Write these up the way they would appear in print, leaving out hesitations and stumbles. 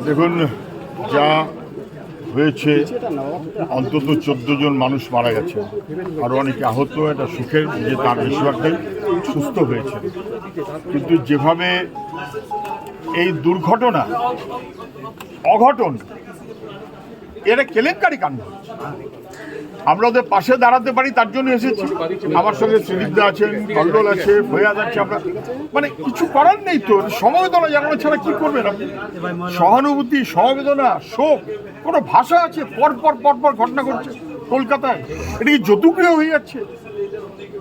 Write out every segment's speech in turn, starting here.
দেখুন, যা হয়েছে, অন্তত 14 জন মানুষ মারা গেছে, আরও অনেকে আহত। এটা সুখের যে তার বেশিরভাগটাই সুস্থ হয়েছে। কিন্তু যেভাবে এই দুর্ঘটনা, অঘটন, এটা কেলেঙ্কারি কাণ্ড। আমরা ওদের পাশে দাঁড়াতে পারি তার জন্য এসেছি। আমার সঙ্গে শ্রীদা আছেন, কল্লোল আছে, ফয়াদ আছে। আমরা মানে কিছু করার নেই তো, সমবেদনা জানানো ছাড়া কি করবেন আপনি? সহানুভূতি, সমবেদনা, শোক, কোনো ভাষা আছে? পরপর পরপর ঘটনা ঘটছে কলকাতায়। এটা কি যতুগৃহ হয়ে যাচ্ছে?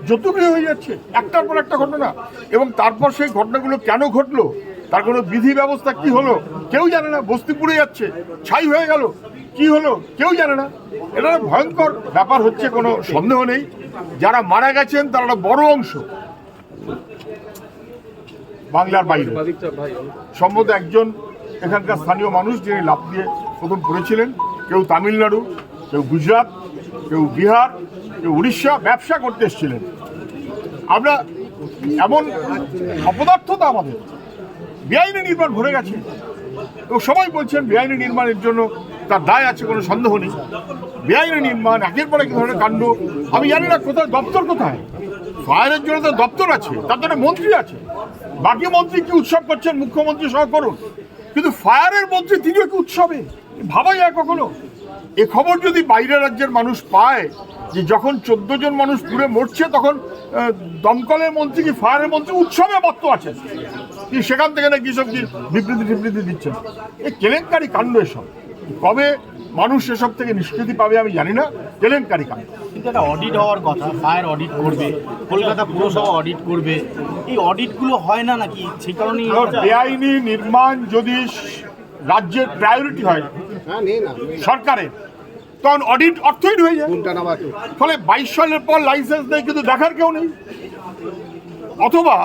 যতুগৃহ হয়ে যাচ্ছে একটার পর একটা ঘটনা। এবং তারপর সেই ঘটনাগুলো কেন ঘটলো, তার কোনো বিধি ব্যবস্থা কি হলো কেউ জানে না। বস্তি পুড়ে যাচ্ছে, ছাই হয়ে গেল, কি হলো কেউ জানে না। এটা ভয়ঙ্কর ব্যাপার হচ্ছে, কোনো সন্দেহ নেই। যারা মারা গেছেন তারা বড় অংশ বাংলার বাইরে। সম্ভবত একজন এখানকার স্থানীয় মানুষ, যিনি লাফ দিয়ে প্রথম পড়েছিলেন। কেউ তামিলনাড়ু, কেউ গুজরাট, কেউ বিহার, কেউ উড়িষ্যা ব্যবসা করতে এসেছিলেন। আমরা এমন অপদার্থতা, আমাদের বেআইনি নির্মাণ ভরে গেছে। এবং সবাই বলছেন বেআইনি নির্মাণের জন্য তার দায় আছে, কোনো সন্দেহ নেই। বেআইনি নির্মাণ, একের পর এক ধরনের কাণ্ড। আমি জানি না কোথায় দপ্তর, কোথায় ফায়ারের জন্য তো দপ্তর আছে, তার জন্য মন্ত্রী আছে। বাকি মন্ত্রী কি উৎসব করছেন, মুখ্যমন্ত্রী সহ করুন, কিন্তু ফায়ারের মন্ত্রী তিনিও কি উৎসবে? ভাবা যায় কখনো? এ খবর যদি বাইরের রাজ্যের মানুষ পায় যে যখন 14 জন মানুষ পুড়ে মরছে, তখন দমকলের মন্ত্রী কি ফায়ারের মন্ত্রী উৎসবে মত্ত আছেন, কি সেখান থেকে নাকি সব বিবৃতি দিচ্ছেন। এই কেলেঙ্কারি কাণ্ড। এসব কবে মানুষ এসব থেকে নিষ্কৃতি পাবে আমি জানি না। কেলেঙ্কারি কাণ্ড। কিন্তু একটা অডিট হওয়ার কথা, ফায়ার অডিট করবে, কলকাতা পুরসভা অডিট করবে, এই অডিটগুলো হয় না নাকি? সেই কারণেই বেআইনি নির্মাণ যদি রাজ্যের প্রায়োরিটি হয় সরকারের, তখন অডিট অর্থহীন হয়ে যায়। ফলে 22 সালের পর লাইসেন্স নেই, কিন্তু দেখার কেউ নেই। অথবা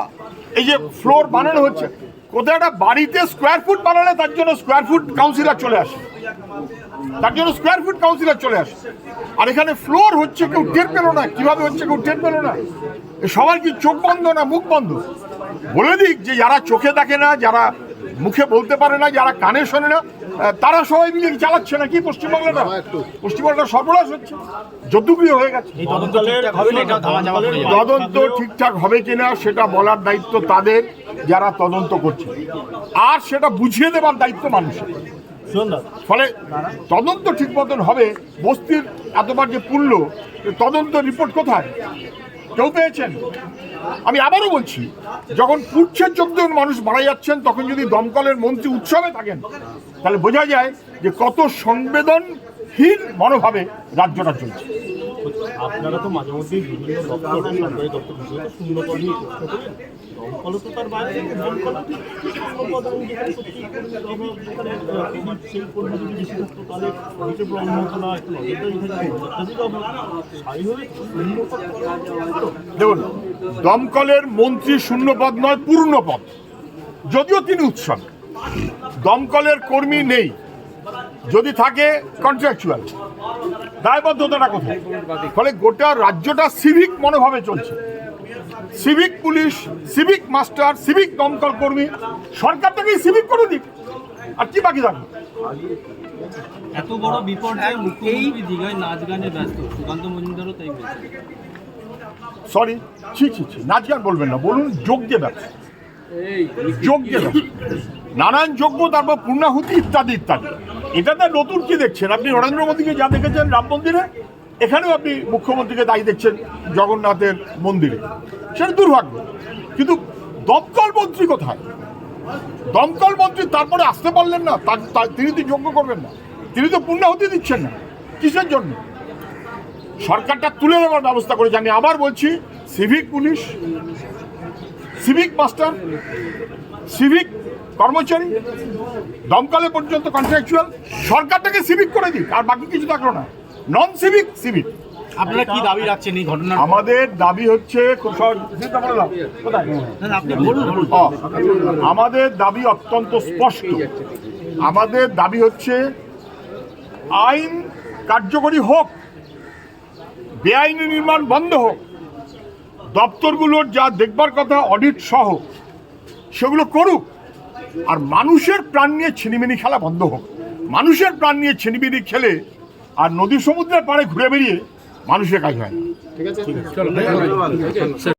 এই যে ফ্লোর বানানো হচ্ছে, কোথাও একটা বাড়িতে স্কোয়ার ফুট বানালে তার জন্য স্কোয়ার ফুট কাউন্সিলর চলে আসে, আর এখানে ফ্লোর হচ্ছে, কেউ টের পেল না। কিভাবে হচ্ছে কেউ টের পেল না। সবার কি চোখ বন্ধ না মুখ বন্ধ? বলে দিক যে যারা চোখে দেখে না, যারা মুখে বলতে পারে না, যারা কানে শোনে না, তারা সবাই মিলে চালাচ্ছে না কি পশ্চিমবাংলাটা সর্বনাশ হচ্ছে, যতুগৃহ হয়ে গেছে। তদন্ত ঠিকঠাক হবে কিনা সেটা বলার দায়িত্ব তাদের, যারা তদন্ত করছে, আর সেটা বুঝিয়ে দেবার দায়িত্ব মানুষের। ফলে তদন্ত ঠিক মতন হবে। বস্তির এতবার যে পুড়ল, তদন্ত রিপোর্ট কোথায়? কেউ পেয়েছেন? আমি আবারও বলছি, যখন পুড়ছে 14 জন মানুষ মারা যাচ্ছেন, তখন যদি দমকলের মন্ত্রী উৎসবে থাকেন, তাহলে বোঝা যায় যে কত সংবেদনহীন মনোভাবে রাজ্যটা চলছে। আপনারা তো মাঝে মধ্যেই বিভিন্ন দপ্তর, সরকারি দপ্তর শূন্যপদ নিয়ে প্রশ্ন করেন। দমকলও তো তার বাইরে শূন্যপদ, সেই কর্মী যদি বেশি থাকতো তাহলে নিচে প্রবলেম হতো না, একটু দেখুন, দমকলের মন্ত্রী শূন্যপদ নয়, পূর্ণ পদ। যদিও তিনি উৎসব, দমকলের কর্মী নেই, যদি থাকে কন্ট্রাকচুয়াল। দায়বদ্ধতাটা কোথায়? ফলে গোটা রাজ্যটা সিভিক মনোভাবে চলছে। Civic police, civic master, civic দমকল কর্মী, সরকারটাকেই সিভিক করে দিক, আর কি বাকি থাকবে? এত বড় বিপর্যয়, মুখ্যমন্ত্রী দীঘায় নাচ গানে ব্যস্ত, সুকান্ত মজুমদারও তাই বলছে। সরি, ছি, নাচ গান বলবেন না, বলুন যজ্ঞে ব্যবসা। যজ্ঞে নানান যজ্ঞ, তারপর পূর্ণাহুতি ইত্যাদি ইত্যাদি। এটাতে নতুন কি দেখছেন আপনি? নরেন্দ্র মোদীকে যা দেখেছেন রাম মন্দিরে, এখানেও আপনি মুখ্যমন্ত্রীকে দায়ী দেখছেন জগন্নাথের মন্দিরে। সেটা দুর্ভাগ্য। কিন্তু দমকল মন্ত্রী কোথায়? দমকল মন্ত্রী তারপরে আসতে পারলেন না, তিনি তো যজ্ঞ করবেন না, তিনি তো পূর্ণাহুতি দিচ্ছেন না। কিসের জন্য? সরকারটা তুলে নেওয়ার ব্যবস্থা করেছে। আমি আবার বলছি, civic police, civic master, civic কর্মচারী, দমকলে পর্যন্ত কন্ট্রাকচুয়াল, সরকারটাকে সিভিক করে দিক, আর বাকি কিছু থাকলো না। নন সিভিক সিভিক। আপনারা কি দাবি রাখছেন এই ঘটনা? আমাদের দাবি হচ্ছে, আমাদের দাবি অত্যন্ত স্পষ্ট। আমাদের দাবি হচ্ছে আইন কার্যকরী হোক, বেআইনি নির্মাণ বন্ধ হোক, দপ্তরগুলোর যা দেখবার কথা অডিট সহ সেগুলো করুক, আর মানুষের প্রাণ নিয়ে ছিনিমিনি খেলা বন্ধ হোক। মানুষের প্রাণ নিয়ে ছিনিমিনি খেলে আর নদী সমুদ্রের পাড়ে ঘুরে বেরিয়ে মানুষের কাজ হয় না।